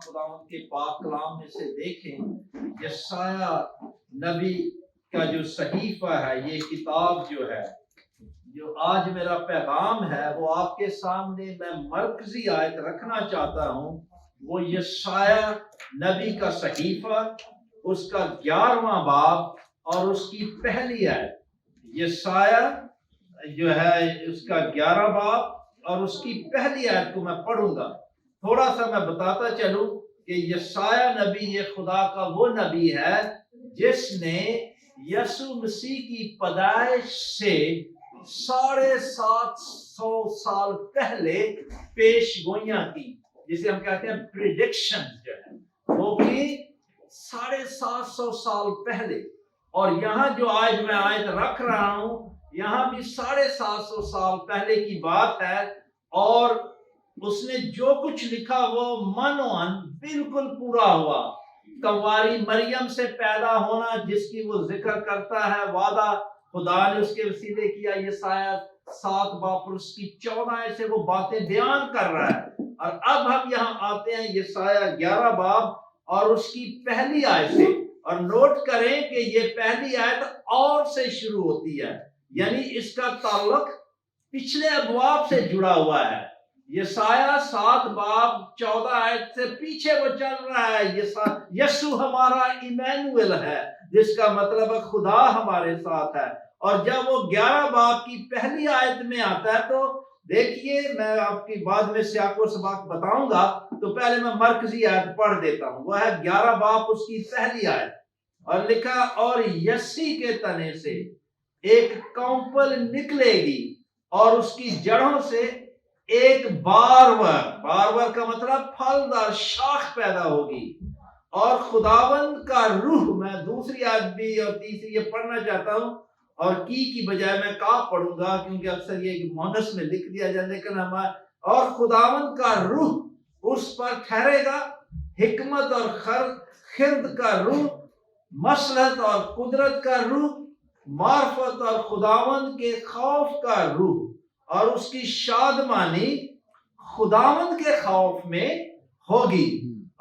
خداوند کے پاک کلام میں سے دیکھیں، یسایہ نبی کا جو صحیفہ ہے، یہ کتاب جو ہے، جو آج میرا پیغام ہے وہ آپ کے سامنے میں مرکزی آیت رکھنا چاہتا ہوں، وہ یسایہ نبی کا صحیفہ، اس کا 11واں باب اور اس کی پہلی آیت۔ یسایہ جو ہے اس کا 11 باب اور اس کی پہلی آیت کو میں پڑھوں گا۔ تھوڑا سا میں بتاتا چلوں کہ یسایہ نبی یہ خدا کا وہ نبی ہے جس نے یسوع مسیح کی پیدائش سے 750 سال پہلے پیش گوئیاں کی، جسے ہم کہتے ہیں پریڈکشن، جو ہے وہ کی 750 سال پہلے۔ اور یہاں جو آج میں آیت رکھ رہا ہوں، یہاں بھی 750 سال پہلے کی بات ہے، اور اس نے جو کچھ لکھا وہ منوان بالکل پورا ہوا۔ کنواری مریم سے پیدا ہونا جس کی وہ ذکر کرتا ہے، وعدہ خدا نے اس کے وسیلے کیا، یسایہ 7 باب اور اس کی 14 سے وہ باتیں بیان کر رہا ہے۔ اور اب ہم یہاں آتے ہیں یسایہ 11 باب اور اس کی پہلی آیت سے، اور نوٹ کریں کہ یہ پہلی آیت اور سے شروع ہوتی ہے، یعنی اس کا تعلق پچھلے ابواب سے جڑا ہوا ہے۔ یسایہ 7 باب 14 آیت سے پیچھے وہ چل رہا ہے، یسوع ہمارا ایمینوئل ہے، جس کا مطلب ہے خدا ہمارے ساتھ ہے۔ اور جب وہ 11 باب کی پہلی آیت میں آتا ہے تو دیکھیے، میں آپ کی بعد میں سیاق و سباق بتاؤں گا، تو پہلے میں مرکزی آیت پڑھ دیتا ہوں، وہ ہے 11 باب اس کی پہلی آیت، اور لکھا، اور یسی کے تنے سے ایک کونپل نکلے گی اور اس کی جڑوں سے ایک بارور کا مطلب پھلدار شاخ پیدا ہوگی، اور خداوند کا روح، میں دوسری آیت بھی اور تیسری یہ پڑھنا چاہتا ہوں، اور کی بجائے میں کا پڑھوں گا کیونکہ اکثر یہ مونس میں لکھ دیا جائے، لیکن اور خداوند کا روح اس پر ٹھہرے گا، حکمت اور خرد کا روح، مصلحت اور قدرت کا روح، معرفت اور خداوند کے خوف کا روح، اور اس کی شادمانی خداوند کے خوف میں ہوگی،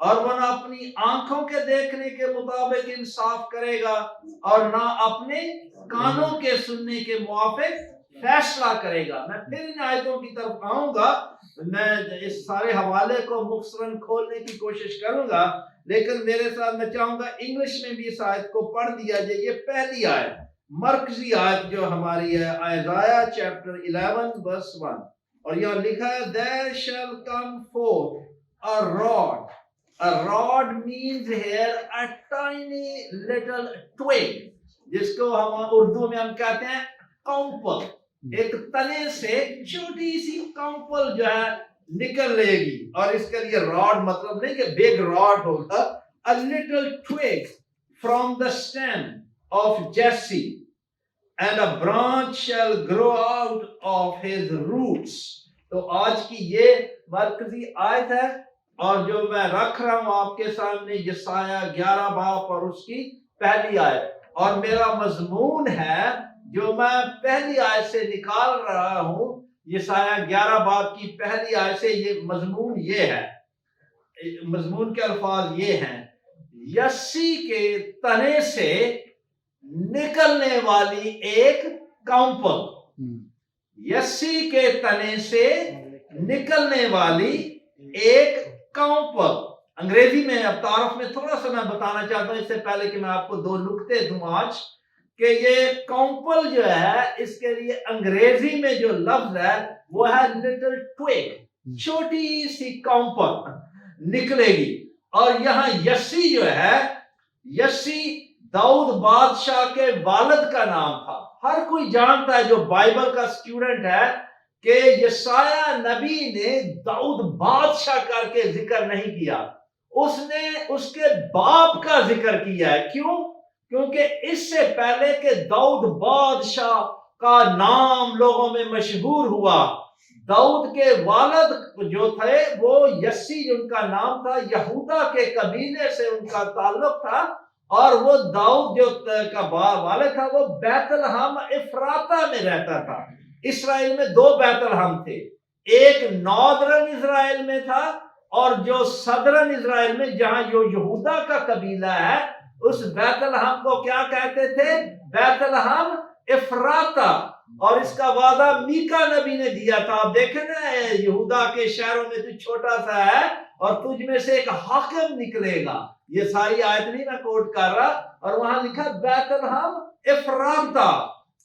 اور وہ نہ اپنی آنکھوں کے دیکھنے کے مطابق انصاف کرے گا اور نہ اپنے کانوں کے سننے کے موافق فیصلہ کرے گا۔ میں پھر ان آیتوں کی طرف آؤں گا، میں اس سارے حوالے کو مختصراً کھولنے کی کوشش کروں گا، لیکن میرے ساتھ میں چاہوں گا انگلش میں بھی اس آیت کو پڑھ دیا جائے۔ یہ پہلی آیت، مرکزی آیت جو ہماری ہے، آئزایہ چیپٹر 11 verse 1، اور یہاں لکھا ہے there shall come forth a rod. A rod means here a tiny little twig، جس کو ہم اردو میں ہم کہتے ہیں کونپل، ایک تنے سے چھوٹی سی کونپل جو ہے نکل لے گی، اور اس کے لیے راڈ مطلب نہیں کہ بگ راڈ ہوگا، a little twig from the stem of Jesse and a branch shall grow out of his roots۔ تو آج کی یہ مرکزی آیت ہے، اور جو میں رکھ رہا ہوں آپ کے سامنے یسایہ 11 باب اور اس کی پہلی آیت، اور میرا مضمون ہے جو میں پہلی آیت سے نکال رہا ہوں، یسایہ 11 باب کی پہلی آیت سے یہ مضمون یہ ہے، مضمون کے الفاظ یہ ہیں، یسی کے تنے سے نکلنے والی ایک کونپل، یسی کے تنے سے نکلنے والی ایک کونپل۔ انگریزی میں اب تعارف میں تھوڑا سا میں بتانا چاہتا ہوں، اس سے پہلے کہ میں آپ کو 2 نکتے دوں آج، کہ یہ کونپل جو ہے اس کے لیے انگریزی میں جو لفظ ہے وہ ہے لٹل ٹویگ، چھوٹی سی کونپل نکلے گی۔ اور یہاں یسی جو ہے، یسی داؤد بادشاہ کے والد کا نام تھا۔ ہر کوئی جانتا ہے جو بائبل کا سٹوڈنٹ ہے کہ یسایہ نبی نے داؤد بادشاہ کر کے ذکر نہیں کیا، اس نے اس کے باپ کا ذکر کیا ہے۔ کیوں؟ کیونکہ اس سے پہلے کہ داؤد بادشاہ کا نام لوگوں میں مشہور ہوا، داؤد کے والد جو تھے وہ یسی ان کا نام تھا، یہودا کے قبیلے سے ان کا تعلق تھا، اور وہ داؤد جو کا والد تھا وہ بیت لحم افراطہ میں رہتا تھا۔ اسرائیل میں 2 بیت لحم تھے، ایک ناردرن اسرائیل میں تھا اور جو صدرن اسرائیل میں جہاں جو یہودا کا قبیلہ ہے اس بیت لحم کو کیا کہتے تھے؟ بیت لحم افراتا. اور اس کا وعدہ میکا نبی نے دیا تھا. آپ دیکھیں نا یہودا کے شہروں میں تو چھوٹا سا ہے اور تجھ میں سے ایک حاکم نکلے گا. یہ ساری آیت نہیں میں کوٹ کر رہا. اور وہاں لکھا بیت لحم افراتا.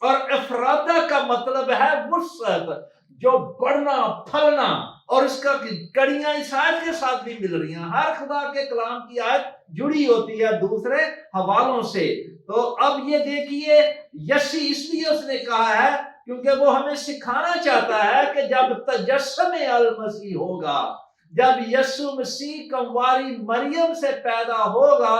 اور افراتا کا مطلب ہے وسعت، جو بڑھنا پھلنا. اور اس کا کڑیاں اس آیت کے ساتھ بھی مل رہی ہیں. ہر خدا کے کلام کی آیت جڑی ہوتی ہے دوسرے حوالوں سے. تو اب یہ دیکھیے یسی اس لیے اس نے کہا ہے کیونکہ وہ ہمیں سکھانا چاہتا ہے کہ جب تجسم المسیح ہوگا، جب یسوع مسیح کنواری مریم سے پیدا ہوگا،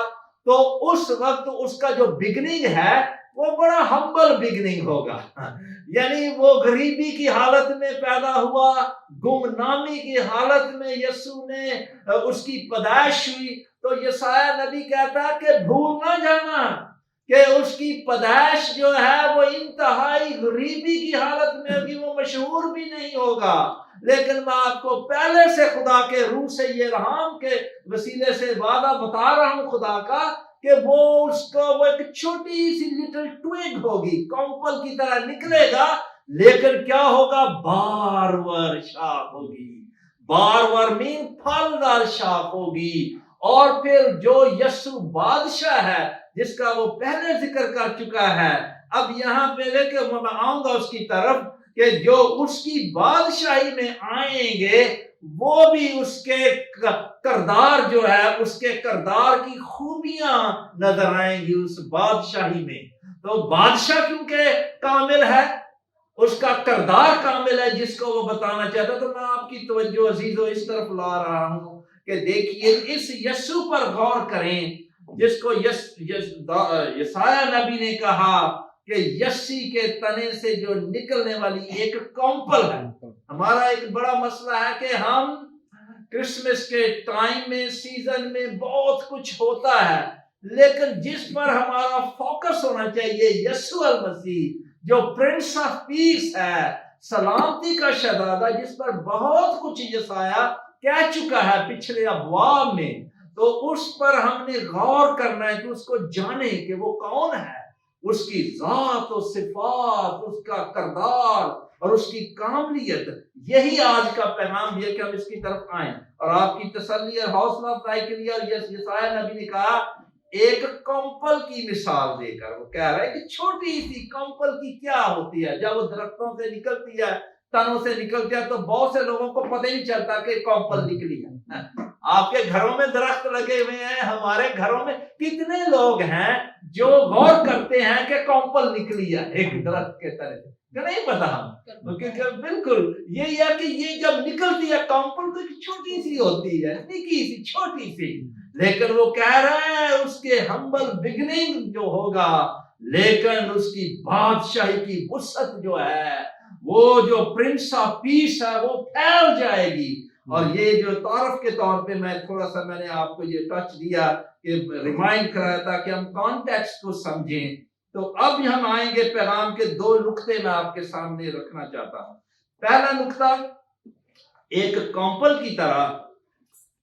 تو اس وقت اس کا جو بگننگ ہے وہ بڑا ہمبل بگننگ ہوگا. یعنی وہ غریبی کی حالت میں پیدا ہوا، گمنامی کی حالت میں یسوع نے اس کی پیدائش ہوئی. تو یسایہ نبی کہتا ہے کہ بھول نہ جانا کہ اس کی پیدائش جو ہے وہ انتہائی غریبی کی حالت میں ہوگی. وہ مشہور بھی نہیں ہوگا، لیکن میں آپ کو پہلے سے خدا کے روح سے یہ الہام کے وسیلے سے وعدہ بتا رہا ہوں خدا کا کہ وہ اس کو وہ ایک چھوٹی سی لٹل ٹویگ ہوگی، کمپل کی طرح نکلے گا، لیکن کیا ہوگا؟ بارور شاخ ہوگی. بارور مین پھلدار شاخ ہوگی. اور پھر جو یسوع بادشاہ ہے جس کا وہ پہلے ذکر کر چکا ہے، اب یہاں پہ لے کے میں آؤں گا اس کی طرف کہ جو اس کی بادشاہی میں آئیں گے وہ بھی اس کے کردار جو ہے، اس کے کردار کی خوبیاں نظر آئیں گی اس بادشاہی میں. تو بادشاہ کیونکہ کامل ہے، اس کا کردار کامل ہے جس کو وہ بتانا چاہتا. تو میں آپ کی توجہ عزیزو اس طرف لا رہا ہوں کہ دیکھیے اس یسوع پر غور کریں جس کو یسایہ نبی نے کہا کہ یسی کے تنے سے جو نکلنے والی ایک کمپل ہے. ہمارا ایک بڑا مسئلہ ہے کہ ہم کرسمس کے ٹائم میں، سیزن میں بہت کچھ ہوتا ہے، لیکن جس پر ہمارا فوکس ہونا چاہیے یسوع المسیح جو پرنس آف پیس ہے، سلامتی کا شہزادہ، جس پر بہت کچھ یسایہ کہہ چکا ہے پچھلے ابواب میں. تو اس پر ہم نے غور کرنا ہے کہ اس کو جانے کہ وہ کون ہے، اس کی ذات و صفات، اس کا کردار اور اس کی کاملیت. یہی آج کا پیغام بھی ہے کہ ہم اس کی طرف آئیں. اور آپ کی تسلی اور حوصلہ افزائی کے لیے یسایہ نبی نے کہا ایک کمپل کی مثال دے کر وہ کہہ رہا ہے کہ چھوٹی سی کمپل کی کیا ہوتی ہے. جب وہ درختوں سے نکلتی ہے، تنوں سے نکلتی ہے، تو بہت سے لوگوں کو پتہ نہیں چلتا کہ کمپل نکلی ہے. آپ کے گھروں میں درخت لگے ہوئے ہیں، ہمارے گھروں میں کتنے لوگ ہیں جو غور کرتے ہیں کہ کمپل نکلی ہے ایک درخت کے تنے سے؟ نہیں پتا ہم، کیونکہ بالکل یہی ہے کہ یہ جب نکلتی ہے کمپل تو چھوٹی سی ہوتی ہے، نکی سی چھوٹی سی. لیکن وہ کہہ رہا ہے اس کے ہمبل بگننگ جو ہوگا، لیکن اس کی بادشاہی کی وسعت جو ہے، وہ جو پرنس آف پیس ہے، وہ پھیل جائے گی. اور یہ جو تعارف کے طور پہ میں تھوڑا سا میں نے آپ کو یہ ٹچ دیا کہ ریمائنڈ کرایا تھا کہ ہم کانٹیکسٹ کو سمجھیں. تو اب ہم آئیں گے پیغام کے دو نقطے میں آپ کے سامنے رکھنا چاہتا ہوں. پہلا نقطہ، ایک کمپل کی طرح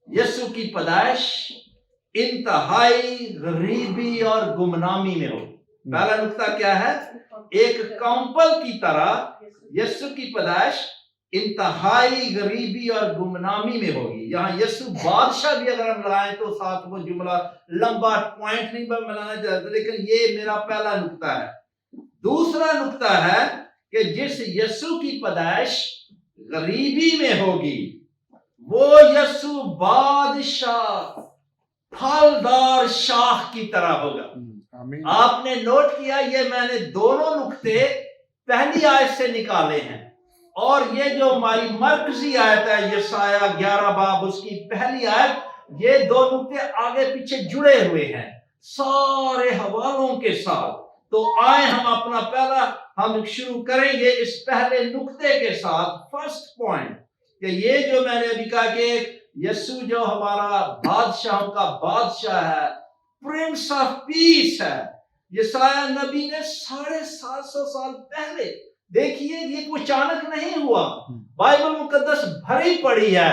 یسوع کی پیدائش انتہائی غریبی اور گمنامی میں ہو. پہلا نقطہ کیا ہے؟ ایک کمپل کی طرح یسوع کی پیدائش انتہائی غریبی اور گمنامی میں ہوگی. یہاں یسوع بادشاہ بھی اگر ہم لائیں تو ساتھ وہ جملہ لمبا پوائنٹ نہیں بنانا چاہتا، لیکن یہ میرا پہلا نقطہ ہے. دوسرا نقطہ ہے کہ جس یسوع کی پیدائش غریبی میں ہوگی وہ یسوع بادشاہ پھلدار شاخ کی طرح ہوگا. آپ نے نوٹ کیا یہ میں نے دونوں نقطے پہلی آیت سے نکالے ہیں، اور یہ جو ہماری مرکزی آیت ہے یسایہ 11 باب اس کی پہلی آیت، یہ دو نقطے آگے پیچھے جڑے ہوئے ہیں سارے حوالوں کے ساتھ. تو آئے ہم اپنا پہلا ہم شروع کریں گے اس پہلے نقطے کے ساتھ. فرسٹ پوائنٹ کہ یہ جو میں نے ابھی کہا کہ یسوع جو ہمارا بادشاہوں کا بادشاہ ہے، پرنس آف پیس ہے. یسایہ نبی نے 750 سال پہلے، دیکھیے یہ کوئی اچانک نہیں ہوا، بائبل مقدس بھری پڑی ہے.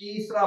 3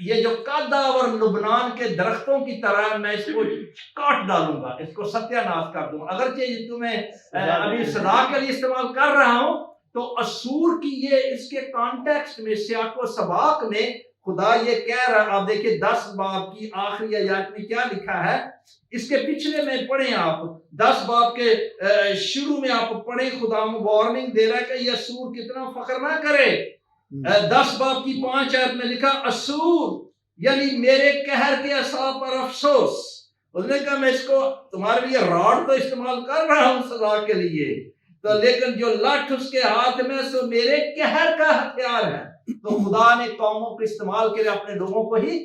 یہ جو قد اور لبنان کے درختوں کی طرح میں اس کو کاٹ ڈالوں گا، اس کو ستیہ ناش کر دوں گا۔ اگرچہ یہ تمہیں ابھی سزا کے لیے استعمال کر رہا ہوں، تو اسور کی یہ اس کے کانٹیکسٹ میں سیاق و سباق میں خدا یہ کہہ رہا ہے۔ آپ دیکھیں 10 باب کی آخری آیات میں کیا لکھا ہے، اس کے پچھلے میں پڑھیں آپ 10 باب کے شروع میں آپ پڑھیں، خدا وارننگ دے رہا ہے کہ یہ اسور کتنا فخر نہ کرے۔ 10 باب کی 5 آیت میں لکھا اسور یعنی میرے قہر کے عصا پر افسوس۔ اس نے کہا میں اس کو تمہارے لیے راڈ تو استعمال کر رہا ہوں سزا کے لیے، تو لیکن جو لٹھ اس کے ہاتھ میں سو میرے قہر کا ہتھیار ہے۔ تو خدا نے قوموں کو استعمال کے لیے اپنے لوگوں کو ہی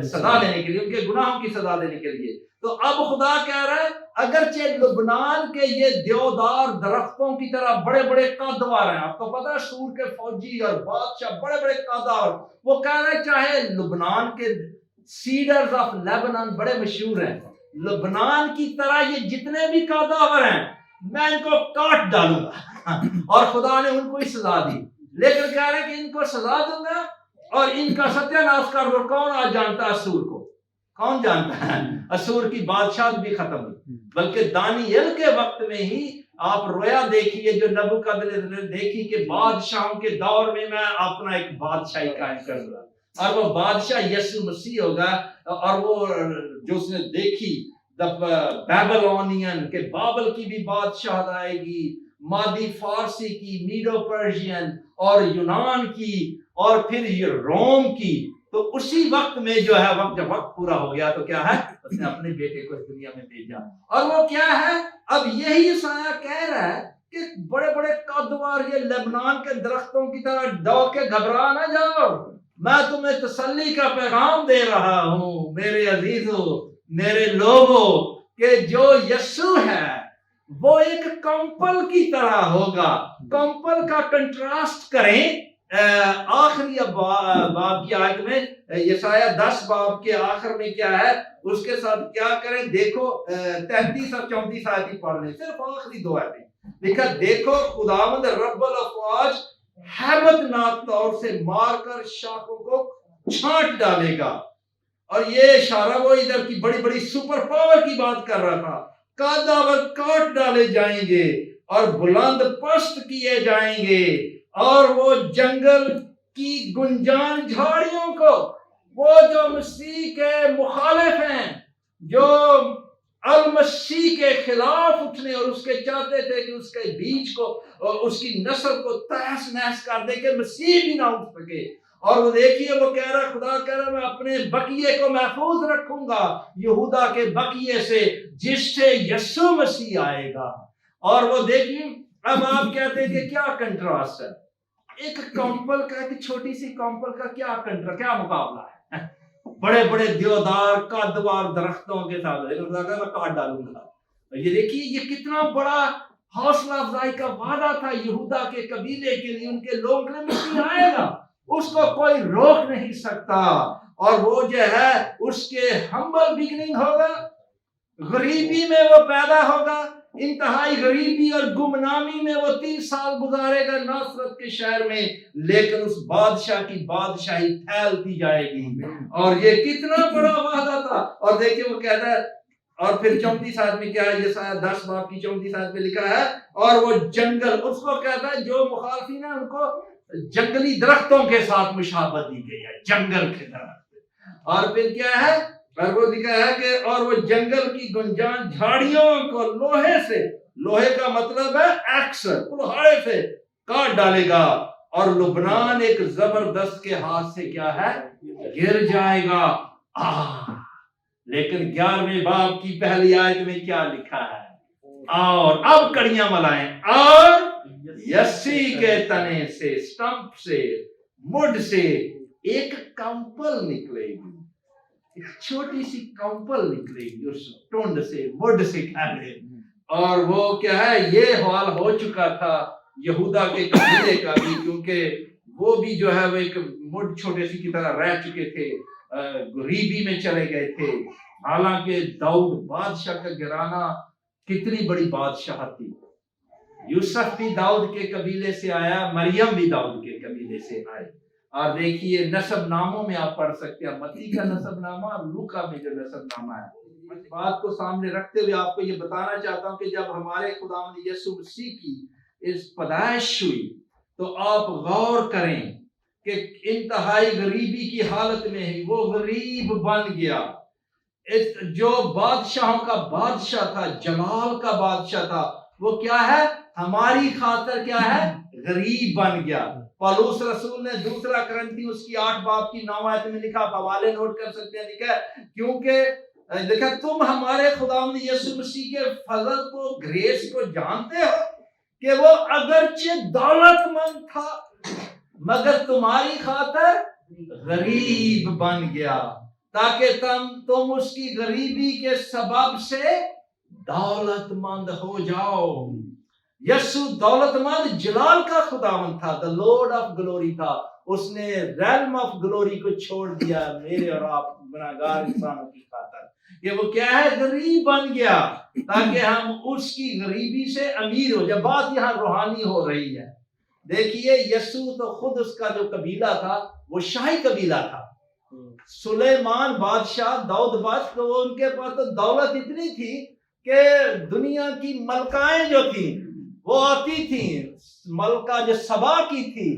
سزا دینے کے لیے، ان کے گناہوں کی سزا دینے کے لیے۔ تو اب خدا کہہ رہا ہے اگرچہ لبنان کے یہ دیودار درختوں کی طرح بڑے بڑے قدوار ہیں، آپ کو پتا ہے سور کے فوجی اور بادشاہ بڑے بڑے قدوار، وہ کہہ رہے ہیں چاہے لبنان کے سیڈرز آف لیبنان بڑے مشہور ہیں، لبنان کی طرح یہ جتنے بھی قدوار ہیں میں ان کو کاٹ ڈالوں گا۔ اور خدا نے ان کو ہی سزا دی، لیکن کہہ رہے ہیں کہ ان کو سزا دوں گا اور ان کا ستیہ ناش کر دو۔ کون آج جانتا ہے اسور کو؟ کون جانتا ہے؟ اسور کی بادشاہت بھی ختم ہوئی، بلکہ دانیل کے وقت میں ہی آپ رویا دیکھیے جو نبوکدنصر نے دیکھی کہ بادشاہوں کے دور میں اپنا ایک بادشاہی قائم کروں گا، اور وہ بادشاہ یسوع مسیح ہوگا۔ اور وہ جو اس نے دیکھی بیبلونین کہ بابل کی بھی بادشاہت آئے گی، مادی فارسی کی، میڈو پرشین اور یونان کی، اور پھر یہ روم کی۔ تو اسی وقت میں جو ہے جب وقت پورا ہو گیا تو کیا ہے، اس نے اپنے بیٹے کو اس دنیا میں بھیجا۔ اور وہ کیا ہے، اب یہی عیسیٰ کہہ رہا ہے کہ بڑے بڑے قدوار یہ لبنان کے درختوں کی طرح ڈو کے گھبرا نہ جاؤ، میں تمہیں تسلی کا پیغام دے رہا ہوں میرے عزیزو، میرے لوگوں، کہ جو یسوع ہے وہ ایک کمپل کی طرح ہوگا۔ کمپل کا کنٹراسٹ کریں آخری باب کی آیت میں، یسایہ 10 باب کے آخر میں کیا ہے، اس کے ساتھ کیا کریں، دیکھو 33 اور 34 آیت ہی پڑھ لیں، صرف آخری 2 آیتیں لکھا، دیکھو خداوند رب الافواج ہیبت ناک طور سے مار کر شاخوں کو چھانٹ ڈالے گا۔ اور یہ اشارہ وہ ادھر کی بڑی بڑی سپر پاور کی بات کر رہا تھا، قداور کاٹ ڈالے جائیں گے اور بلند پست کیے جائیں گے، اور وہ جنگل کی گنجان جھاڑیوں کو، وہ جو مسیح کے مخالف ہیں، جو المسیح کے خلاف اٹھنے اور اس کے چاہتے تھے کہ اس کے بیج کو، اس کی نسل کو تہس نہس کر دے کہ مسیح بھی نہ اٹھ سکے۔ اور وہ دیکھیے وہ کہہ رہا، خدا کہہ رہا میں اپنے بقیے کو محفوظ رکھوں گا یہودا کے بقیے سے، جس سے یسوع مسیح آئے گا۔ اور وہ دیکھیے اب آپ کہتے ہیں کہ کیا کنٹراسٹ ہے، ایک کمپل کا، ایک چھوٹی سی کمپل کا کیا مقابلہ ہے بڑے بڑے دیودار قدوار درختوں کے ساتھ، میں کاٹ ڈالوں گا۔ یہ دیکھیے یہ کتنا بڑا حوصلہ افزائی کا وعدہ تھا یہودا کے قبیلے کے لیے، ان کے لوگ کے لیے، مسیح آئے گا، اس کو کوئی روک نہیں سکتا۔ اور وہ جو ہے اس کے ہمبل بگننگ ہوگا، غریبی میں وہ پیدا ہوگا، انتہائی غریبی اور گمنامی میں وہ 30 سال گزارے گا ناصرت کے شہر میں، لیکن اس بادشاہ کی بادشاہی پھیلتی جائے گی۔ اور یہ کتنا بڑا وعدہ تھا۔ اور دیکھیں وہ کہتا ہے، اور پھر 34 آیت میں کیا ہے، یہ 10 باب کی 34 آیت میں لکھا ہے، اور وہ جنگل، اس کو کہتا ہے جو مخالفین ہیں ان کو جنگلی درختوں کے ساتھ مشابہت دی گئی ہے، جنگل کے درخت۔ اور پھر کیا ہے، اور وہ لکھا ہے کہ اور وہ جنگل کی گنجان جھاڑیوں کو لوہے سے، لوہے کا مطلب ہے ایکس، کلہاڑے سے کاٹ ڈالے گا، اور لبنان ایک زبردست کے ہاتھ سے کیا ہے، گر جائے گا۔ لیکن 11ویں باب کی پہلی آیت میں کیا لکھا ہے، اور اب کڑیاں ملائیں، اور یسی کے تنے سے، سٹمپ سے، مڈ سے ایک کمپل نکلے گی، ایک چھوٹی سی کمپل نکلے گی اس ٹونڈ سے، مڈ سے کہہ رہے۔ اور وہ کیا ہے، یہ حال ہو چکا تھا یہودا کے قبیلے کا بھی، کیونکہ وہ بھی جو ہے وہ ایک مڈ چھوٹے سی کی طرح رہ چکے تھے، غریبی میں چلے گئے تھے۔ حالانکہ داؤد بادشاہ کا گھرانہ کتنی بڑی بادشاہت تھی، یوسف بھی داؤد کے قبیلے سے آیا، مریم بھی داؤد کے قبیلے سے آئے، اور دیکھیے نسب ناموں میں آپ پڑھ سکتے ہیں، متی کا نسب نامہ اور لوکا میں جو نسب نامہ ہے۔ اس بات کو سامنے رکھتے ہوئے آپ کو یہ بتانا چاہتا ہوں کہ جب ہمارے خداوند یسوع مسیح کی اس پیدائش ہوئی تو آپ غور کریں کہ انتہائی غریبی کی حالت میں ہی وہ غریب بن گیا۔ جو بادشاہوں کا بادشاہ تھا، جلال کا بادشاہ تھا، وہ کیا ہے؟ ہماری خاطر کیا ہے؟ غریب بن گیا۔ پالوس رسول نے دوسرا کرنتھیوس کی 8 باب کی 9 آیت میں لکھا، حوالے نوٹ کر سکتے ہیں، لکھا ہے کیونکہ دیکھا تم ہمارے خداوند یسوع مسیح کے فضل کو، گریس کو جانتے ہو کہ وہ اگرچہ دولت مند تھا مگر تمہاری خاطر غریب بن گیا تاکہ تم اس کی غریبی کے سبب سے دولت مند ہو جاؤ۔ یسوع دولت مند جلال کا خداوند تھا، the Lord of glory تھا، اس نے realm of glory کو چھوڑ دیا میرے اور آپ گناہگار انسانوں کی خاطر، کہ وہ کیا ہے؟ غریب بن گیا تاکہ ہم اس کی غریبی سے امیر ہو جائے۔ بات یہاں روحانی ہو رہی ہے۔ دیکھیے یسوع تو خود اس کا جو قبیلہ تھا وہ شاہی قبیلہ تھا، سلیمان بادشاہ، داؤد بادشاہ، تو وہ ان کے پاس تو دولت اتنی تھی کہ دنیا کی ملکائیں جو تھیں وہ آتی تھیں، ملکہ جو سبا کی تھی،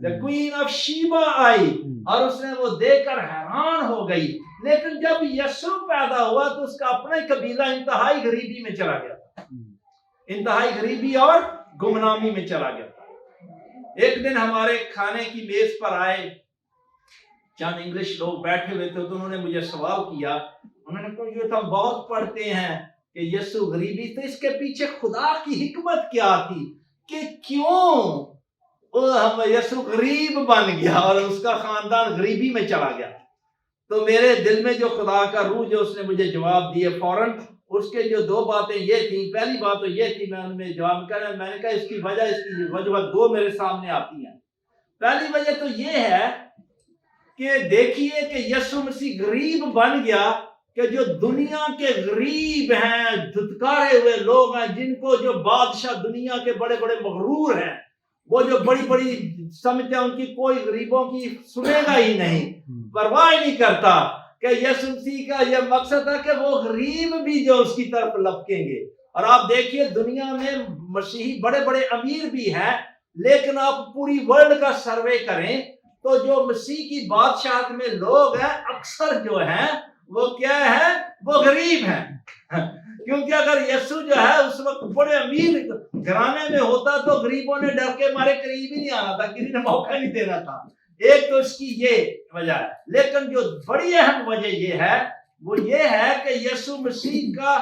the queen of شیبا آئی اور اس نے وہ دیکھ کر حیران ہو گئی۔ لیکن جب یسوع پیدا ہوا تو اس کا اپنا قبیلہ انتہائی غریبی میں چلا گیا تھا، انتہائی غریبی اور گمنامی میں چلا گیا تھا۔ ایک دن ہمارے کھانے کی میز پر آئے چند انگلش لوگ بیٹھے ہوئے تھے، تو انہوں نے مجھے سوال کیا، انہوں نے کہا یہ تو ہم بہت پڑھتے ہیں کہ یسوع غریبی، تو اس کے پیچھے خدا کی حکمت کیا تھی کہ کیوں یسوع غریب بن گیا اور اس کا خاندان غریبی میں چلا گیا؟ تو میرے دل میں جو خدا کا روح جو اس نے مجھے جواب دیے فوراً، اس کے جو 2 باتیں یہ تھیں۔ پہلی بات تو یہ تھی، میں ان میں جواب کرا، میں نے کہا اس کی وجہ 2 میرے سامنے آتی ہیں۔ پہلی وجہ تو یہ ہے کہ دیکھیے کہ یسوع مسیح غریب بن گیا کہ جو دنیا کے غریب ہیں، دھتکارے ہوئے لوگ ہیں، جن کو جو بادشاہ دنیا کے بڑے بڑے مغرور ہیں، وہ جو بڑی بڑی سمجھتے ہیں ان کی کوئی غریبوں کی سنے گا ہی نہیں، پرواہ نہیں کرتا، کہ یسوع مسیح کا یہ مقصد تھا کہ وہ غریب بھی جو اس کی طرف لپکیں گے۔ اور آپ دیکھیے دنیا میں مسیحی بڑے بڑے امیر بھی ہیں، لیکن آپ پوری ورلڈ کا سروے کریں تو جو مسیح کی بادشاہت میں لوگ ہیں اکثر جو ہیں وہ کیا ہے؟ وہ غریب ہیں۔ کیونکہ اگر یسوع جو ہے اس وقت بڑے امیر گھرانے میں ہوتا تو غریبوں نے ڈر کے مارے قریب ہی نہیں آنا تھا، کسی نے موقع نہیں دینا تھا۔ ایک تو اس کی یہ وجہ ہے، لیکن جو بڑی اہم وجہ یہ ہے وہ یہ ہے کہ یسوع مسیح کا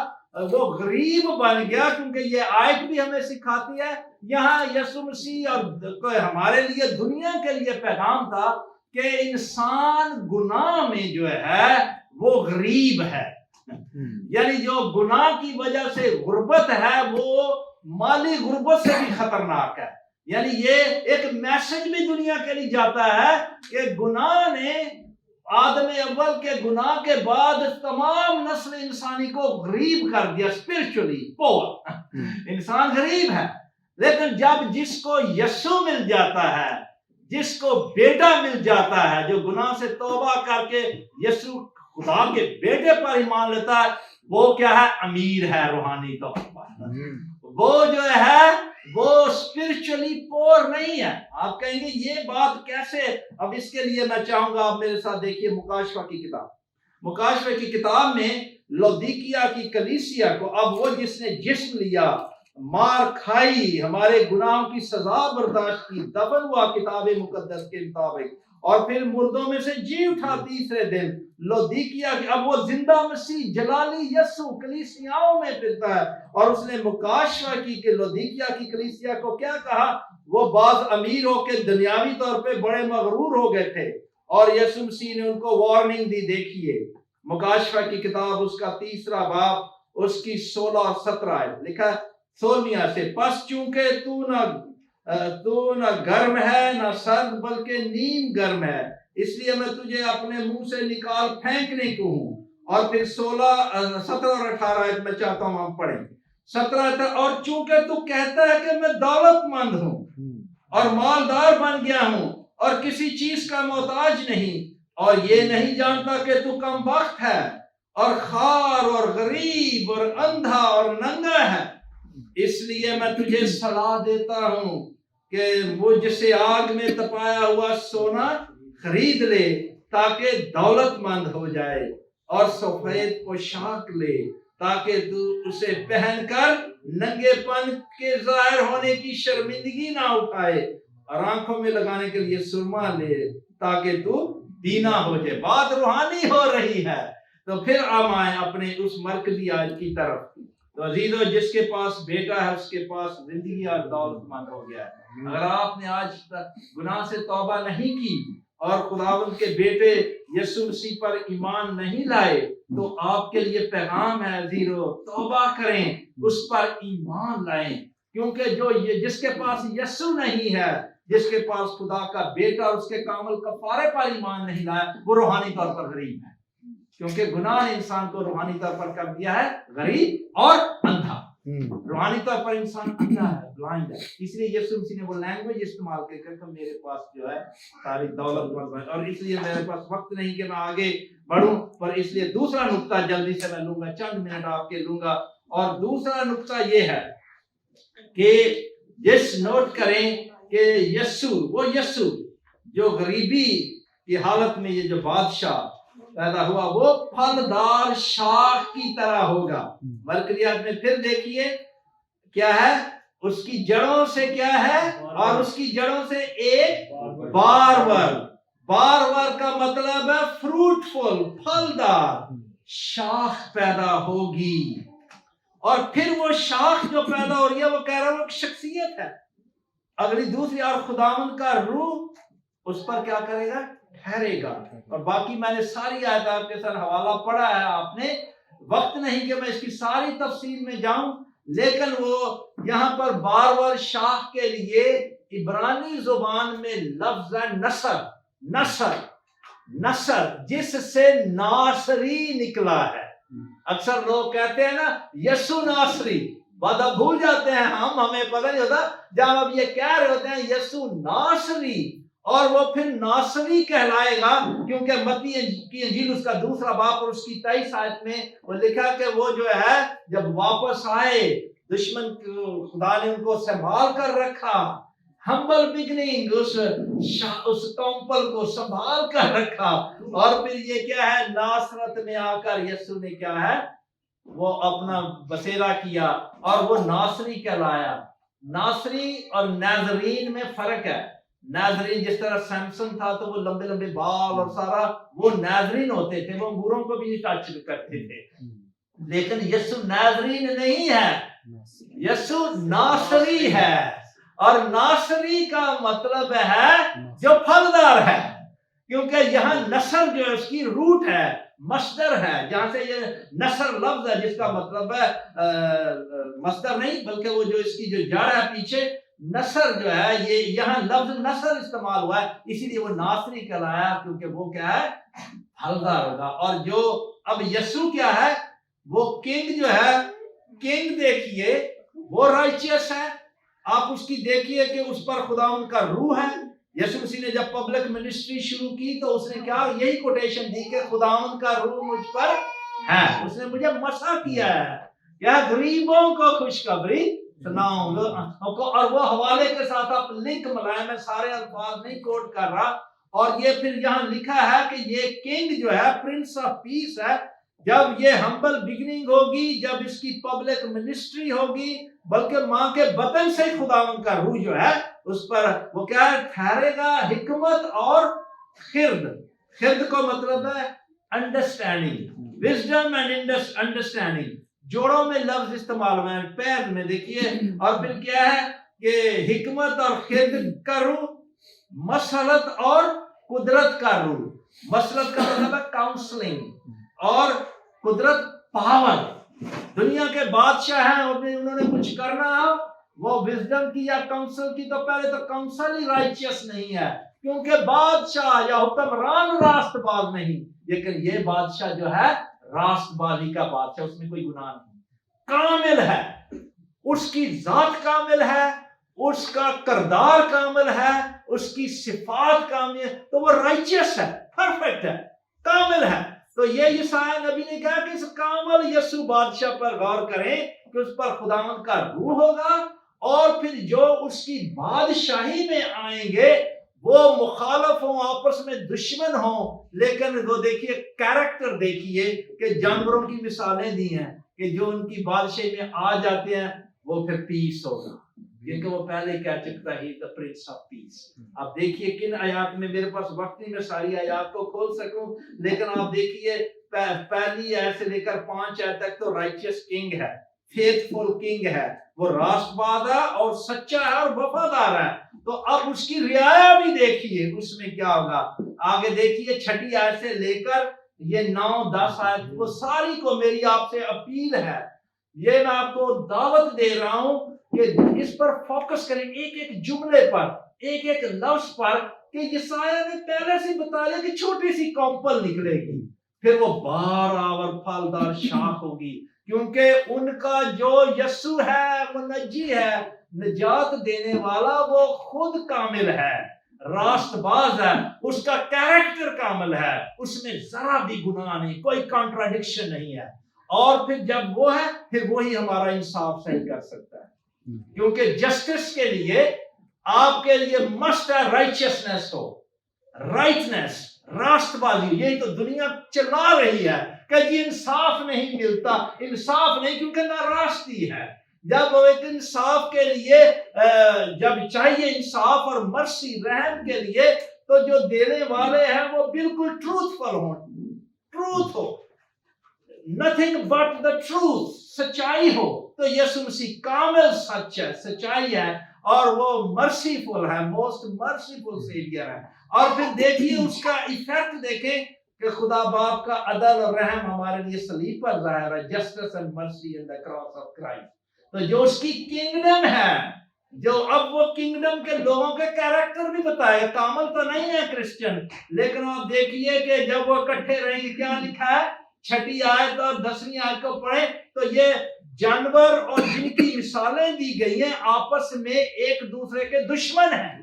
وہ غریب بن گیا، کیونکہ یہ آیت بھی ہمیں سکھاتی ہے، یہاں یسوع مسیح اور ہمارے لیے دنیا کے لیے پیغام تھا کہ انسان گناہ میں جو ہے وہ غریب ہے، یعنی جو گناہ کی وجہ سے غربت ہے وہ مالی غربت سے بھی خطرناک ہے۔ یعنی یہ ایک میسج بھی دنیا کے لیے جاتا ہے کہ گناہ نے آدم اول کے گناہ کے بعد تمام نسل انسانی کو غریب کر دیا، اسپرچولی پور، انسان غریب ہے۔ لیکن جب جس کو یسوع مل جاتا ہے، جس کو بیٹا مل جاتا ہے، جو گناہ سے توبہ کر کے یسوع خدا کے بیٹے پر ایمان لیتا ہے، وہ کیا ہے؟ امیر ہے روحانی طور پر، وہ جو ہے وہ اسپرچولی پور نہیں ہے۔ آپ کہیں گے یہ بات کیسے؟ اب اس کے لیے میں چاہوں گا آپ میرے ساتھ دیکھیے مکاشفہ کی کتاب۔ مکاشفہ کی کتاب میں لودیکیا کی کلیسیا کو، اب وہ جس نے جسم لیا، مار کھائی، ہمارے گناہوں کی سزا برداشت کی، دفن ہوا کتاب مقدس کے مطابق، اور پھر مردوں میں سے جی اٹھا تیسرے دن، لودیکیا کی، اب وہ زندہ مسیح جلالی یسوع کلیسیاؤں میں پھرتا ہے، اور اس نے مکاشفہ کی کہ لودیکیا کی کلیسیا کو کیا کہا؟ وہ بعض امیر ہو کے دنیاوی طور پہ بڑے مغرور ہو گئے تھے، اور یسوع مسیح نے ان کو وارننگ دی۔ دیکھیے مکاشفہ کی کتاب اس کا 3 باب اس کی 16 اور 17 ہے، لکھا 16 سے، پس چونکہ تو نہ گرم ہے نہ سرد بلکہ نیم گرم ہے، اس لیے میں تجھے اپنے منہ سے نکال پھینکنے کو ہوں۔ اور پھر 17 اور 18 میں چاہتا ہوں ہم پڑھیں۔ 17 اور چونکہ تو کہتا ہے کہ میں دولت مند ہوں اور مالدار بن گیا ہوں اور کسی چیز کا محتاج نہیں، اور یہ نہیں جانتا کہ تو کم وقت ہے اور خوار اور غریب اور اندھا اور ننگا ہے، اس لیے میں تجھے صلاح دیتا ہوں کہ وہ جسے آگ میں تپایا ہوا سونا خرید لے تاکہ دولت مند ہو جائے، اور سفید پوشاک لے تاکہ تو اسے پہن کر ننگے پن کے ظاہر ہونے کی شرمندگی نہ اٹھائے، اور آنکھوں میں لگانے کے لیے سرما لے تاکہ تو بینا ہو جائے۔ بات روحانی ہو رہی ہے۔ تو پھر ہم آئیں اپنے اس مرکزی آیت کی طرف۔ تو عزیزو، جس کے پاس بیٹا ہے اس کے پاس زندگی اور دولت مند ہو گیا ہے۔ اگر آپ نے آج تک گناہ سے توبہ نہیں کی اور خداوند کے بیٹے یسوع مسیح پر ایمان نہیں لائے تو آپ کے لیے پیغام ہے عزیزو، توبہ کریں، اس پر ایمان لائیں، کیونکہ جس کے پاس یسوع نہیں ہے، جس کے پاس خدا کا بیٹا اور اس کے کامل کفارے پر ایمان نہیں لایا، وہ روحانی طور پر غریب ہے، کیونکہ گناہ نے انسان کو روحانی طور پر کر دیا ہے غریب اور اندھا۔ روحانی طور پر انسان اندھا ہے، بلائنڈ ہے۔ اس لیے یسوع مسیح نے وہ لینگویج استعمال کی کہ میرے پاس جو ہے ساری دولت مند ہے، اور اس لیے میرے پاس وقت نہیں کہ میں آگے بڑھوں، پر اس لیے دوسرا نقطہ جلدی سے میں لوں گا، چند منٹ آپ کے لوں گا، اور دوسرا نقطہ یہ ہے کہ جس نوٹ کریں کہ وہ یسوع جو غریبی کی حالت میں یہ جو بادشاہ پیدا ہوا وہ پھلدار شاخ کی طرح ہوگا۔ ملکیت میں پھر دیکھیے کیا ہے، اس کی جڑوں سے کیا ہے، اور اس کی جڑوں سے ایک بارور کا مطلب ہے فروٹفل، پھلدار شاخ پیدا ہوگی۔ اور پھر وہ شاخ جو پیدا ہو رہی ہے وہ کہہ رہا ہے وہ شخصیت ہے، اگلی دوسری، اور خداوند کا روح اس پر کیا کرے گا، ٹھہرے گا۔ اور باقی میں نے ساری آیت آپ کے ساتھ حوالہ پڑھا ہے، آپ نے وقت نہیں کہ میں اس کی ساری تفصیل میں جاؤں، لیکن وہ یہاں پر بارور شاخ کے لیے عبرانی زبان میں لفظ ہے نصر، جس سے ناصری نکلا ہے۔ اکثر لوگ کہتے ہیں نا یسوع ناصری، بعد اب بھول جاتے ہیں ہمیں پتہ نہیں ہوتا، جب اب یہ کہہ رہے ہوتے ہیں یسوع ناصری، اور وہ پھر ناصری کہلائے گا، کیونکہ متی کی انجیل اس کا دوسرا باب اور اس کی 23 آیت میں وہ لکھا کہ وہ جو ہے جب واپس آئے، دشمن خدا نے ان کو سنبھال کر رکھا، ہمبل بگننگ، اس کمپل کو سنبھال کر رکھا، اور پھر یہ کیا ہے، ناصرت میں آ کر یسوع نے کیا ہے وہ اپنا بسیرا کیا اور وہ ناصری کہلایا۔ ناصری اور ناظرین میں فرق ہے۔ ناظرین جس طرح سیمسن تھا تو وہ لمبے لمبے بال اور سارا، وہ ناظرین ہوتے تھے، وہ انگوروں کو بھی ٹچ کرتے تھے، لیکن یسوع ناظرین نہیں ہے، یسوع ناصری ہے، اور ناصری کا مطلب ہے جو پھلدار ہے، کیونکہ یہاں نصر جو ہے اس کی روٹ ہے، مصدر ہے، جہاں سے یہ نصر لفظ ہے جس کا مطلب ہے مصدر نہیں بلکہ وہ جو اس کی جو جڑ ہے پیچھے، نصر جو ہے، یہ یہاں لفظ نصر استعمال ہوا ہے، اسی لیے وہ ناصری کہلایا، کیونکہ وہ کیا ہے پھلدار ہوگا۔ اور جو اب یسوع کیا ہے، وہ کنگ جو ہے، کنگ دیکھیے وہ رائچیس ہے، آپ اس کی دیکھیے کہ اس پر خداوند کا روح ہے۔ یسوع مسیح نے جب پبلک منسٹری شروع کی تو اس نے کیا یہی کوٹیشن دی کہ خداوند کا روح مجھ پر ہے، اس نے مجھے مسا کیا ہے، کیا غریبوں کو خوشخبری سناؤں، اور وہ حوالے کے ساتھ آپ لنک ملائیں، میں سارے الفاظ نہیں کوٹ کر رہا، اور یہ پھر یہاں لکھا ہے کہ یہ کنگ جو ہے پرنس آف پیس ہے۔ جب یہ ہمبل بگننگ ہوگی، جب اس کی پبلک منسٹری ہوگی، بلکہ ماں کے بطن سے خداوند کا روح جو ہے اس پر وہ کیا ہے ٹھہرے گا، حکمت اور خرد کو مطلب ہے انڈرسٹینڈنگ، وزڈم اینڈ انڈرسٹینڈنگ، جوڑوں میں لفظ استعمال ہوئے ہیں، پیر میں دیکھیے، اور پھر کیا ہے کہ حکمت اور خرد کا روح، مسلط اور قدرت کا روح، مسلط کا مطلب ہے کاؤنسلنگ، اور قدرت پاور، دنیا کے بادشاہ ہیں، انہوں نے کچھ کرنا وہ وزڈم کی یا کاؤنسل کی، تو پہلے تو کاؤنسل ہی رائچیس نہیں ہے، کیونکہ بادشاہ یا حکمران راست باز نہیں، لیکن یہ بادشاہ جو ہے راست بازی کا بادشاہ، اس میں کوئی گناہ نہیں، کامل ہے، اس کی ذات کامل ہے، اس کا کردار کامل ہے، اس کی صفات کامل ہے، تو وہ رائچس ہے، پرفیکٹ ہے، کامل ہے۔ تو یہ یسایہ نبی نے کہا کہ اس کامل یسوع بادشاہ پر غور کریں کہ اس پر خداوند کا روح ہوگا، اور پھر جو اس کی بادشاہی میں آئیں گے وہ مخالف ہوں، آپس میں دشمن ہوں، لیکن وہ دیکھیے کیریکٹر دیکھیے کہ جانوروں کی مثالیں دی ہیں کہ جو ان کی بادشاہی میں آ جاتے ہیں وہ پھر پیس ہوگا، کیونکہ وہ پہلے کہہ چکتا ہے the Prince of Peace۔ اب دیکھیے کن آیات میں، میرے پاس وقت نہیں میں ساری آیات کو کھول سکوں، لیکن آپ دیکھیے پہلی آیت سے لے کر 5 آیت تک تو رائچس کنگ ہے، فیتھفل کنگ ہے، وہ راست باز ہے اور سچا ہے اور وفادار ہے۔ تو اب اس کی رعایا بھی دیکھیے اس میں کیا ہوگا۔ آگے دیکھیے 6 آیت سے لے کر یہ 9-10 آیت، وہ ساری کو میری آپ سے اپیل ہے، یہ میں آپ کو دعوت دے رہا ہوں کہ اس پر فوکس کریں، ایک ایک جملے پر، ایک ایک لفظ پر، کہ یسایہ نے پہلے سے بتا دیا کہ چھوٹی سی کمپل نکلے گی، پھر وہ بار پھلدار شاخ ہوگی، کیونکہ ان کا جو یسوع ہے، منجی ہے، نجات دینے والا، وہ خود کامل ہے، راست باز ہے، اس کا کیریکٹر کامل ہے، اس میں ذرا بھی گناہ نہیں، کوئی کانٹراڈکشن نہیں ہے، اور پھر جب وہ ہے پھر وہی ہمارا انصاف صحیح کر سکتا ہے، کیونکہ جسٹس کے لیے آپ کے لیے مسٹ ہے رائچسنس ہو، رائٹنس، راست بازی۔ یہی تو دنیا چلا رہی ہے کہ جی انصاف نہیں ملتا، انصاف نہیں، کیونکہ نہ راستی ہے۔ جب ایک انصاف کے لیے جب چاہیے انصاف اور مرسی، رحم کے لیے، تو جو دینے والے ہیں وہ بالکل ٹروتفل ہوں، truth who, nothing but the truth، سچائی ہو۔ تو یسوع مسیح کامل سچ ہے، سچائی ہے، اور وہ مرسیفل ہے، موسٹ مرسیفل سیویئر ہے۔ اور پھر دیکھیے اس کا ایفیکٹ دیکھیں کہ خدا باپ کا عدل اور رحم ہمارے لیے صلیب پر ظاہر ہے، justice and mercy in the cross of Christ. تو جو اس کی کنگڈم ہے، جو اب وہ کنگڈم کے لوگوں کے کیریکٹر بھی بتائے، کامل تو نہیں ہے کرسچن، لیکن آپ دیکھیے کہ جب وہ اکٹھے رہیں گے، کیا لکھا ہے 6 آیت اور 10 آیت کو پڑھیں تو یہ جانور اور جن کی مثالیں دی گئی ہیں آپس میں ایک دوسرے کے دشمن ہیں۔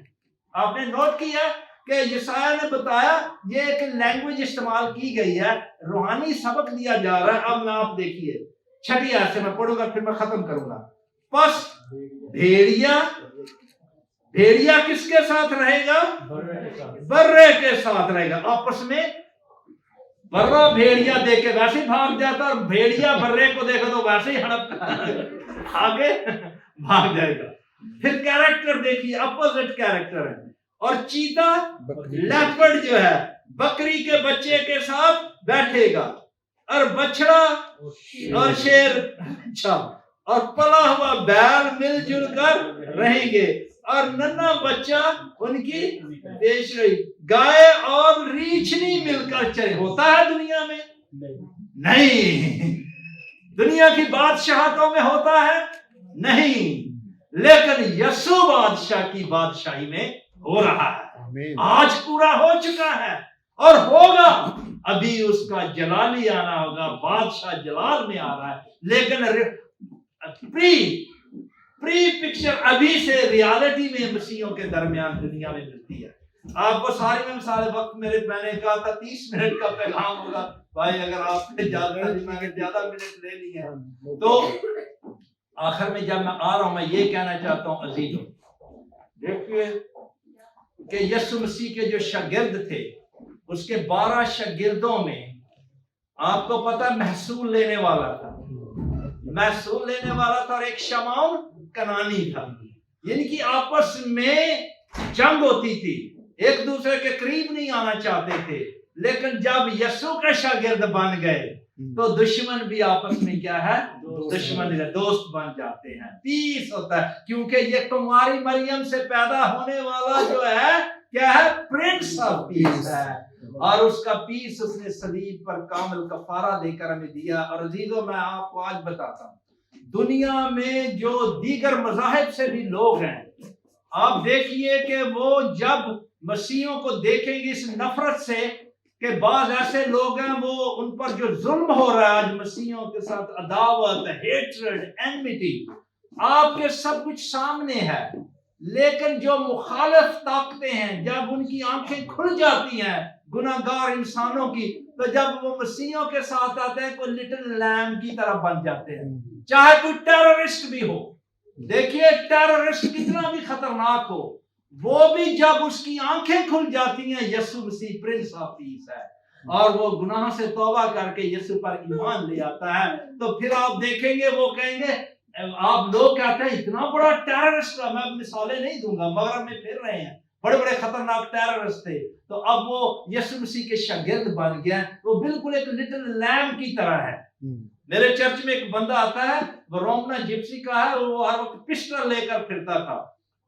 آپ نے نوٹ کیا کہ یسایہ نے بتایا یہ ایک لینگویج استعمال کی گئی ہے، روحانی سبق دیا جا رہا ہے۔ اب میں آپ دیکھیے 6 آیت سے میں پڑھوں گا پھر میں ختم کروں گا۔ پس بھیڑیا کس کے ساتھ رہے گا؟ برے کے ساتھ رہے گا۔ آپس میں برا بھیڑیا دیکھ کے ویسے بھاگ جاتا، اور بھیڑیا برے کو دیکھا تو ویسے ہی ہڑپ آگے بھاگ جائے گا۔ پھر کیریکٹر دیکھیے، اپوزٹ کیریکٹر ہے۔ اور چیتا لیپرڈ جو ہے بکری کے بچے کے ساتھ بیٹھے گا، اور بچڑا اور شیر اچھا اور پلا ہوا بیل مل جل کر رہیں گے، اور ننھا بچہ ان کی پیش رہی، گائے اور ریچھنی مل کر چلے۔ ہوتا ہے دنیا میں؟ نہیں۔ دنیا کی بادشاہتوں میں ہوتا ہے؟ نہیں، لیکن یسوع بادشاہ کی بادشاہی میں ہو رہا ہے، آج پورا ہو چکا ہے اور ہوگا۔ ابھی اس کا جلالی آنا ہوگا، بادشاہ جلال میں آ رہا ہے، لیکن پری پکچر ابھی سے ریالٹی میں مسیحوں کے درمیان دنیا میں ملتی ہے۔ آپ کو ساری میں مثال وقت میں نے کہا تھا 30 منٹ کا پیغام ہوگا، بھائی اگر آپ نے زیادہ منٹ لے لی ہیں تو آخر میں جب میں آ رہا ہوں میں یہ کہنا چاہتا ہوں عزیزوں، دیکھیے کہ یسوع مسیح کے جو شاگرد تھے، اس کے 12 شاگردوں میں آپ کو پتہ محصول لینے والا تھا، اور ایک شمعون کنانی تھا، یعنی کہ آپس میں جنگ ہوتی تھی، ایک دوسرے کے قریب نہیں آنا چاہتے تھے، لیکن جب یسوع کے شاگرد بن گئے تو دشمن بھی آپس میں کیا ہے؟ دوست بن جاتے ہیں، پیس ہوتا ہے، کیونکہ یہ کماری مریم سے پیدا ہونے والا جو ہے کیا ہے؟ پرنس آف پیس ہے، اور اس کا پیس اس نے صلیب پر کامل کفارہ دے کر ہمیں دیا۔ اور عزیزوں میں آپ کو آج بتاتا ہوں، دنیا میں جو دیگر مذاہب سے بھی لوگ ہیں، آپ دیکھیے کہ وہ جب مسیحیوں کو دیکھیں گے اس نفرت سے کہ بعض ایسے لوگ ہیں وہ ان پر جو ظلم ہو رہا ہے آج مسیحیوں کے ساتھ، عداوت، ہیٹرڈ، اینمیٹی، آپ کے سب کچھ سامنے ہے، لیکن جو مخالف طاقتیں ہیں جب ان کی آنکھیں کھل جاتی ہیں گناہگار انسانوں کی، تو جب وہ مسیحوں کے ساتھ آتے ہیں کوئی لٹل لیم کی طرح بن جاتے ہیں، چاہے کوئی ٹیررسٹ بھی ہو۔ دیکھیے ٹیررسٹ کتنا بھی خطرناک ہو، وہ بھی جب اس کی آنکھیں کھل جاتی ہیں یسوع مسیح پرنس آف پیس ہے اور وہ گناہ سے توبہ کر کے یسوع پر ایمان لے آتا ہے، تو پھر آپ دیکھیں گے وہ کہیں گے، آپ لوگ کہتے ہیں اتنا بڑا ٹیررسٹ، میں مثالیں نہیں دوں گا، مغرب میں پھر رہے ہیں، بڑے بڑے خطرناک ٹیررسٹ تھے، تو اب وہ یسوع مسیح کے شاگرد بن گیا، وہ بالکل ایک لٹل لیم کی طرح ہے۔ میرے چرچ میں ایک بندہ آتا ہے، وہ رومنا جپسی کا ہے، وہ ہر وقت پسٹل لے کر پھرتا تھا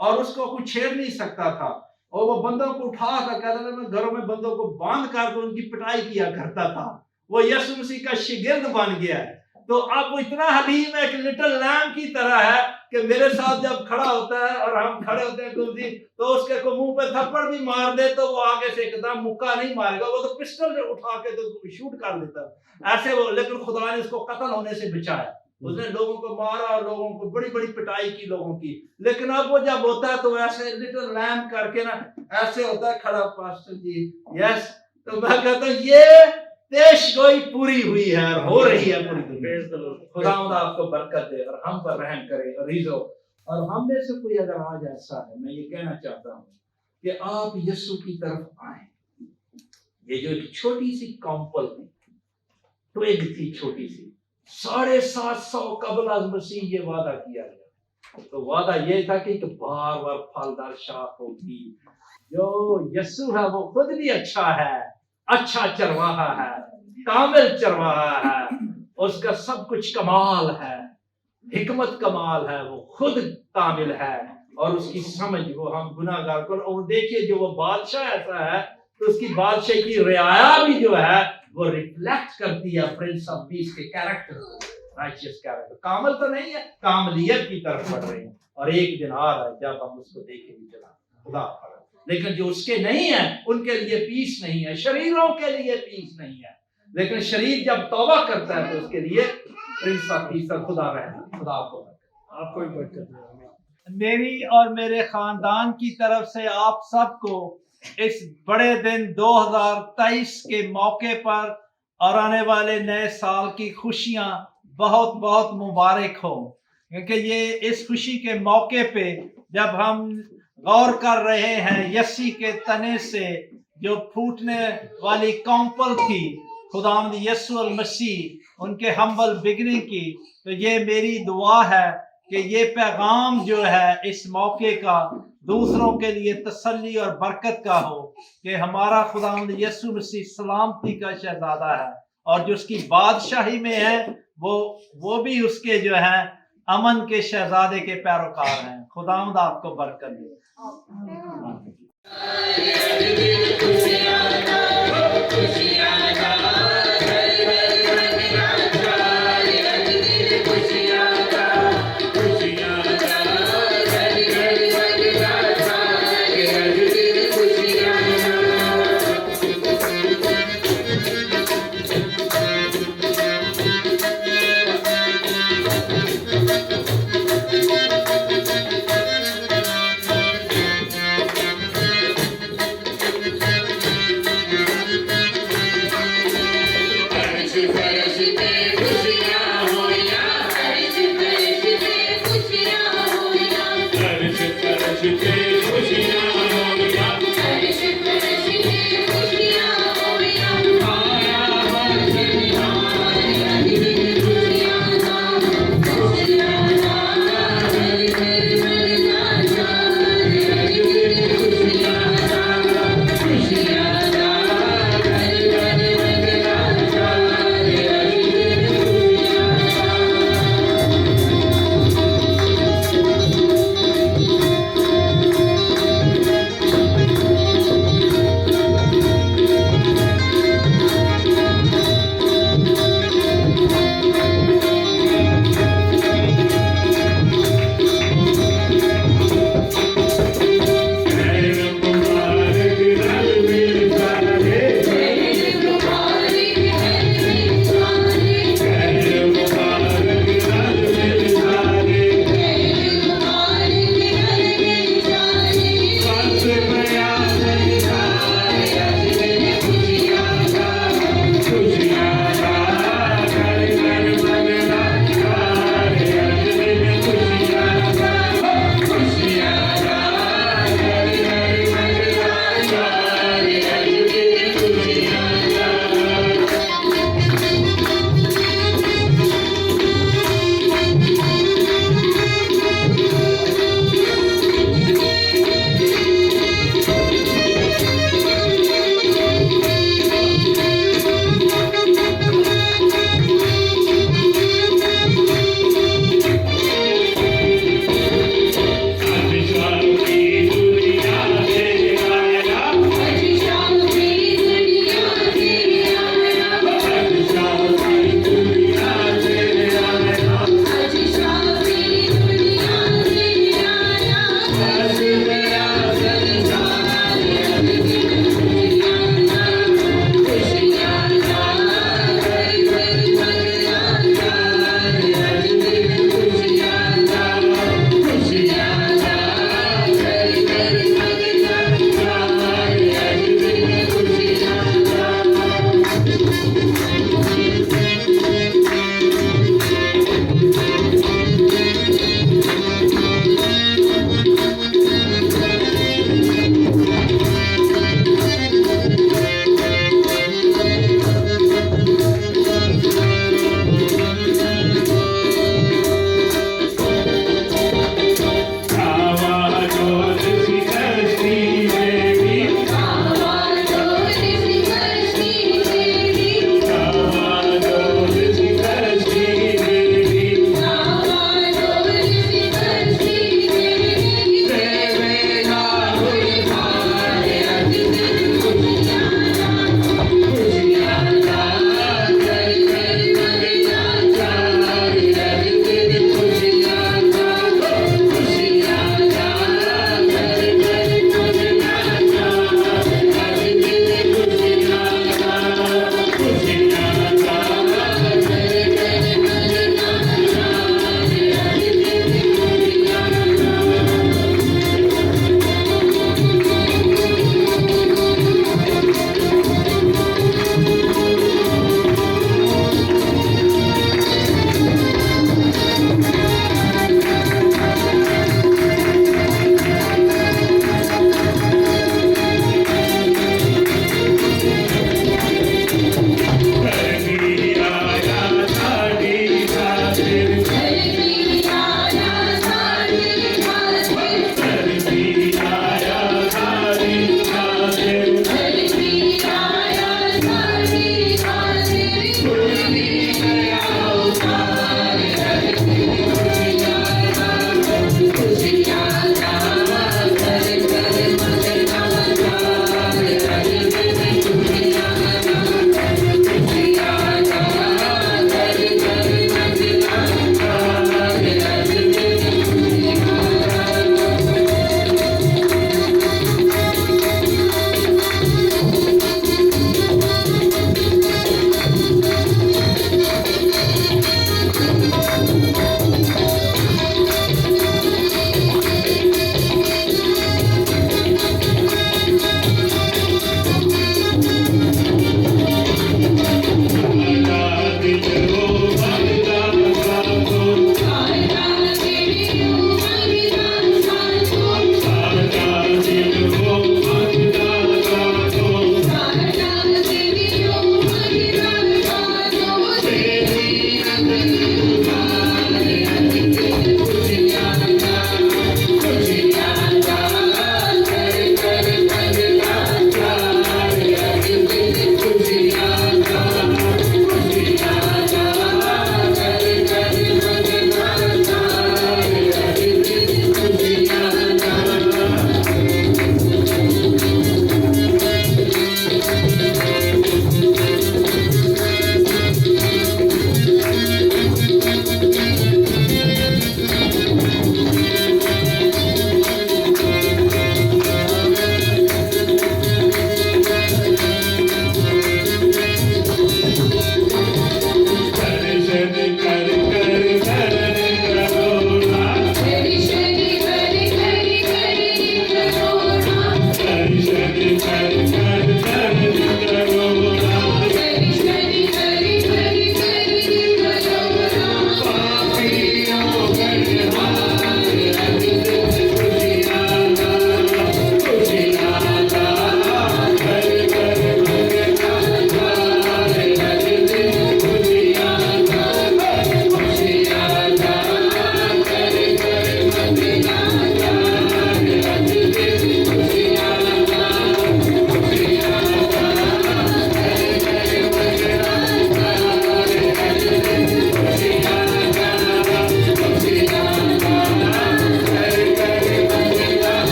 اور اس کو کوئی چھیڑ نہیں سکتا تھا، اور وہ بندوں کو اٹھا کر کہتا تھا میں گھروں میں بندوں کو باندھ کر کے ان کی پٹائی کیا کرتا تھا۔ وہ یسوع مسیح کا شاگرد بن گیا ہے، تو اب وہ اتنا حلیم ہے، ایک لٹل لیم کی طرح ہے کہ میرے ساتھ جب کھڑا ہوتا ہے اور ہم کھڑے ہوتے ہیں کلسی، تو اس کے کو منہ پہ تھپڑ بھی مار دے تو وہ آگے سے ایک دم مکہ نہیں مارے گا، وہ تو پسٹل اٹھا کے تو شوٹ کر دیتا ایسے وہ، لیکن خدا نے اس کو قتل ہونے سے بچایا، اس نے لوگوں کو مارا اور لوگوں کو بڑی بڑی پٹائی کی لوگوں کی، لیکن اب وہ جب ہوتا ہے تو ایسے لٹل لیم کر کے نا ایسے ہوتا ہے کھڑا، پاسٹر جی یس، تو میں کہتا ہوں یہ پیش گوئی پوری ہوئی ہے اور ہو رہی ہے پوری دنیا۔ خدا آپ کو برکت دے اور ہم پر رحم کرے عزیزو، اور ہم میں سے کوئی اگر آج ایسا ہے، میں یہ کہنا چاہتا ہوں کہ آپ یسوع کی طرف آئیں۔ یہ جو ایک چھوٹی سی کمپل تھی، ٹویگ تھی چھوٹی سی، 750 قبل از مسیح یہ وعدہ کیا گیا، تو وعدہ یہ تھا کہ بار بار پھلدار شاخ ہوگی۔ جو یسوع ہے وہ خود بھی اچھا ہے، اچھا چرواہا ہے، کامل چرواہا ہے، اس کا سب کچھ کمال ہے، حکمت کمال ہے، وہ خود کامل ہے، اور اس کی سمجھ وہ ہم گناہ گار کو، اور دیکھیے جو وہ بادشاہ ایسا ہے تو اس کی بادشاہ کی رعایا بھی جو ہے وہ ریفلیکٹ کرتی ہے پرنس آف پیس کے کیریکٹر، رائچیس کیریکٹر، کامل تو نہیں ہے، کاملیت کی طرف بڑھ رہے ہیں، اور ایک دن آ رہا ہے جب ہم اس کو دیکھیں گے جناب خدا پر۔ لیکن جو اس کے نہیں ہیں ان کے لیے پیس نہیں ہے، شریروں کے لیے پیس نہیں ہے، لیکن شریر جب توبہ کرتا ہے تو اس کے لیے پرنس آف پیس خدا رہے، خدا آپ کو برکت دے۔ میری اور میرے خاندان کی طرف سے آپ سب کو اس بڑے دن 2023 کے موقع پر اور آنے والے نئے سال کی خوشیاں بہت بہت مبارک ہو، کیونکہ یہ اس خوشی کے موقع پہ جب ہم غور کر رہے ہیں یسی کے تنے سے جو پھوٹنے والی کمپل تھی، خداوند یسوع المسیح ان کے ہمبل بگننگ کی، تو یہ میری دعا ہے کہ یہ پیغام جو ہے اس موقع کا دوسروں کے لیے تسلی اور برکت کا ہو کہ ہمارا خداوند یسوع مسیح سلامتی کا شہزادہ ہے، اور جو اس کی بادشاہی میں ہے وہ بھی اس کے جو ہے امن کے شہزادے کے پیروکار ہیں۔ خداوند آپ کو برکت دے۔